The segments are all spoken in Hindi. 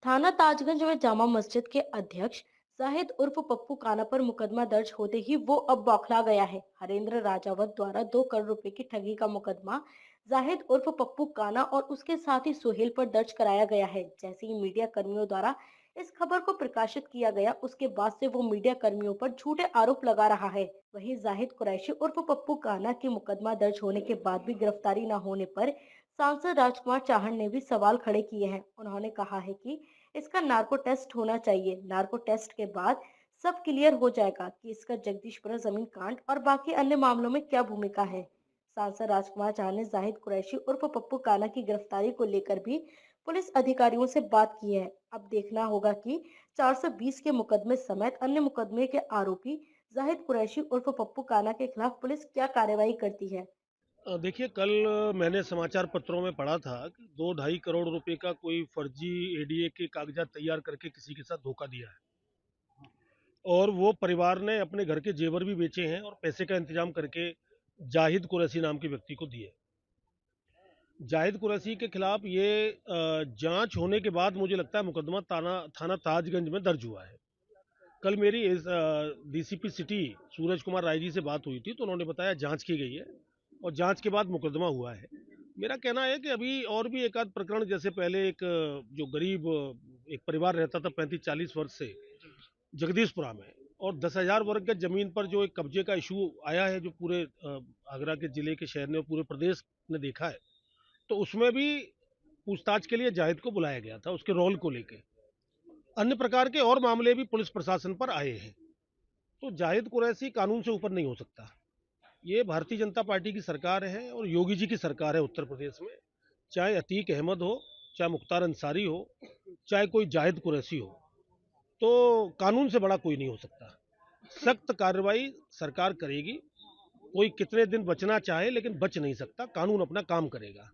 थाना ताजगंज में जामा मस्जिद के अध्यक्ष जाहिद उर्फ पप्पू काना पर मुकदमा दर्ज होते ही वो अब बौखला गया है। हरेंद्र राजावत द्वारा 2 करोड़ रुपए की ठगी का मुकदमा जाहिद उर्फ पप्पू काना और उसके साथी सुहेल पर दर्ज कराया गया है। जैसे ही मीडिया कर्मियों द्वारा इस खबर को प्रकाशित किया गया, उसके बाद से वो मीडिया कर्मियों पर झूठे आरोप लगा रहा है। वहीं जाहिद कुरैशी उर्फ पप्पू काना की मुकदमा दर्ज होने के बाद भी गिरफ्तारी न होने पर सांसद राजकुमार चाहन ने भी सवाल खड़े किए हैं। उन्होंने कहा है कि इसका नार्को टेस्ट होना चाहिए। नार्को टेस्ट के बाद सब क्लियर हो जाएगा कि इसका जगदीशपुरा जमीन कांड और बाकी अन्य मामलों में क्या भूमिका है। सांसद राजकुमार चाह ने जाहिद कुरैशी उर्फ पप्पू काना की गिरफ्तारी को लेकर भी पुलिस अधिकारियों से बात की है। अब देखना होगा कि 420 के मुकदमे समेत अन्य मुकदमे के आरोपी जाहिद कुरैशी उर्फ पप्पू काना के खिलाफ पुलिस क्या कार्रवाई करती है। देखिए कल मैंने समाचार पत्रों में पढ़ा था कि 2-2.5 करोड़ रुपए का कोई फर्जी एडीए के कागजात तैयार करके किसी के साथ धोखा दिया है और वो परिवार ने अपने घर के जेवर भी बेचे हैं और पैसे का इंतजाम करके जाहिद कुरैशी नाम के व्यक्ति को दिए। जाहिद कुरैशी के खिलाफ ये जांच होने के बाद मुझे लगता है मुकदमा थाना ताजगंज में दर्ज हुआ है। कल मेरी इस डीसीपी सिटी सूरज कुमार राय जी से बात हुई थी तो उन्होंने बताया जांच की गई है और जांच के बाद मुकदमा हुआ है। मेरा कहना है कि अभी और भी एक आध प्रकरण, जैसे पहले एक जो गरीब एक परिवार रहता था 35-40 वर्ष से जगदीशपुरा में, और 10,000 वर्ग के जमीन पर जो एक कब्जे का इशू आया है, जो पूरे आगरा के जिले के शहर ने और पूरे प्रदेश ने देखा है, तो उसमें भी पूछताछ के लिए जाहिद को बुलाया गया था उसके रोल को लेके। अन्य प्रकार के और मामले भी पुलिस प्रशासन पर आए हैं। तो जाहिद कुरैशी कानून से ऊपर नहीं हो सकता। ये भारतीय जनता पार्टी की सरकार है और योगी जी की सरकार है उत्तर प्रदेश में। चाहे अतीक अहमद हो, चाहे मुख्तार अंसारी हो, चाहे कोई जाहिद कुरैशी हो, तो कानून से बड़ा कोई नहीं हो सकता। सख्त कार्रवाई सरकार करेगी। कोई कितने दिन बचना चाहे लेकिन बच नहीं सकता, कानून अपना काम करेगा।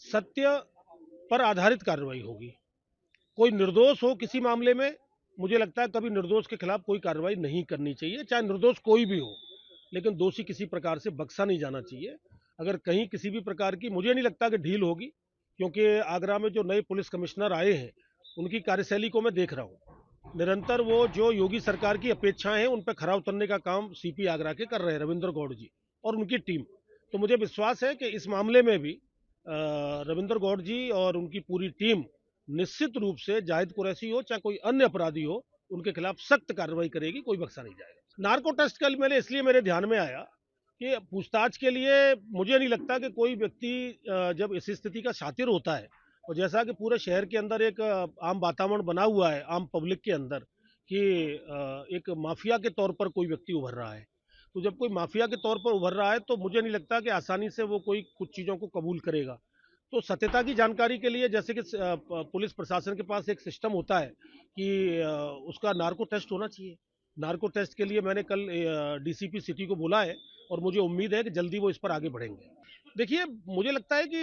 सत्य पर आधारित कार्रवाई होगी। कोई निर्दोष हो किसी मामले में, मुझे लगता है कभी निर्दोष के खिलाफ कोई कार्रवाई नहीं करनी चाहिए, चाहे निर्दोष कोई भी हो, लेकिन दोषी किसी प्रकार से बख्शा नहीं जाना चाहिए। अगर कहीं किसी भी प्रकार की, मुझे नहीं लगता कि ढील होगी, क्योंकि आगरा में जो नए पुलिस कमिश्नर आए हैं उनकी कार्यशैली को मैं देख रहा हूँ। निरंतर वो जो योगी सरकार की अपेक्षाएं हैं उन पर खरा उतरने का काम सीपी आगरा के कर रहे हैं, रविंद्र गौड़ जी और उनकी टीम। तो मुझे विश्वास है कि इस मामले में भी रविंद्र गौड़ जी और उनकी पूरी टीम निश्चित रूप से जाहिद कुरैशी हो चाहे कोई अन्य अपराधी हो, उनके खिलाफ सख्त कार्रवाई करेगी, कोई बख्शा नहीं जाएगा। नार्को टेस्ट कल मैंने इसलिए मेरे ध्यान में आया कि पूछताछ के लिए मुझे नहीं लगता कि कोई व्यक्ति जब इस स्थिति का शातिर होता है, और जैसा कि पूरे शहर के अंदर एक आम वातावरण बना हुआ है आम पब्लिक के अंदर कि एक माफिया के तौर पर कोई व्यक्ति उभर रहा है, तो जब कोई माफिया के तौर पर उभर रहा है तो मुझे नहीं लगता कि आसानी से वो कोई कुछ चीज़ों को कबूल करेगा। तो सत्यता की जानकारी के लिए जैसे कि पुलिस प्रशासन के पास एक सिस्टम होता है कि उसका नार्को टेस्ट होना चाहिए। नार्को टेस्ट के लिए मैंने कल डीसीपी सिटी को बोला है और मुझे उम्मीद है कि जल्दी वो इस पर आगे बढ़ेंगे। देखिए, मुझे लगता है कि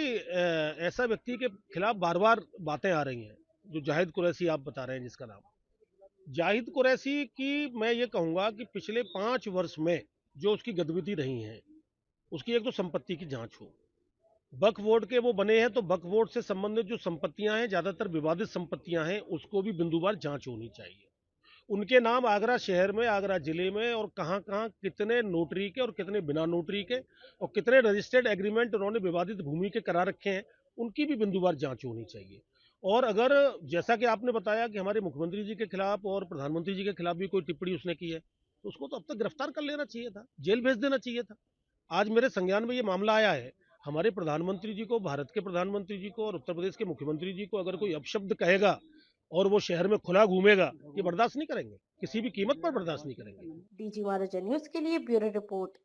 ऐसा व्यक्ति के खिलाफ बार बार बातें आ रही हैं, जो जाहिद कुरैशी आप बता रहे हैं जिसका नाम, जाहिद कुरैशी की मैं ये कहूँगा कि पिछले 5 वर्ष में जो उसकी गतिविधि रही हैं, उसकी एक तो संपत्ति की जांच हो। वक्फ बोर्ड के वो बने हैं तो वक्फ बोर्ड से संबंधित जो संपत्तियां हैं, ज्यादातर विवादित संपत्तियां हैं, उसको भी बिंदुवार जांच होनी चाहिए। उनके नाम आगरा शहर में, आगरा जिले में और कहां कहां कितने नोटरी के और कितने बिना नोटरी के और कितने रजिस्टर्ड एग्रीमेंट उन्होंने विवादित भूमि के करा रखे हैं, उनकी भी बिंदुवार जांच होनी चाहिए। और अगर जैसा कि आपने बताया कि हमारे मुख्यमंत्री जी के खिलाफ और प्रधानमंत्री जी के खिलाफ भी कोई टिप्पणी उसने की है, तो उसको तो अब तक गिरफ्तार कर लेना चाहिए था, जेल भेज देना चाहिए था। आज मेरे संज्ञान में ये मामला आया है। हमारे प्रधानमंत्री जी को, भारत के प्रधानमंत्री जी को और उत्तर प्रदेश के मुख्यमंत्री जी को अगर कोई अपशब्द कहेगा और वो शहर में खुला घूमेगा, ये बर्दाश्त नहीं करेंगे, किसी भी कीमत पर बर्दाश्त नहीं करेंगे। डीजी महाराजा न्यूज के लिए ब्यूरो रिपोर्ट।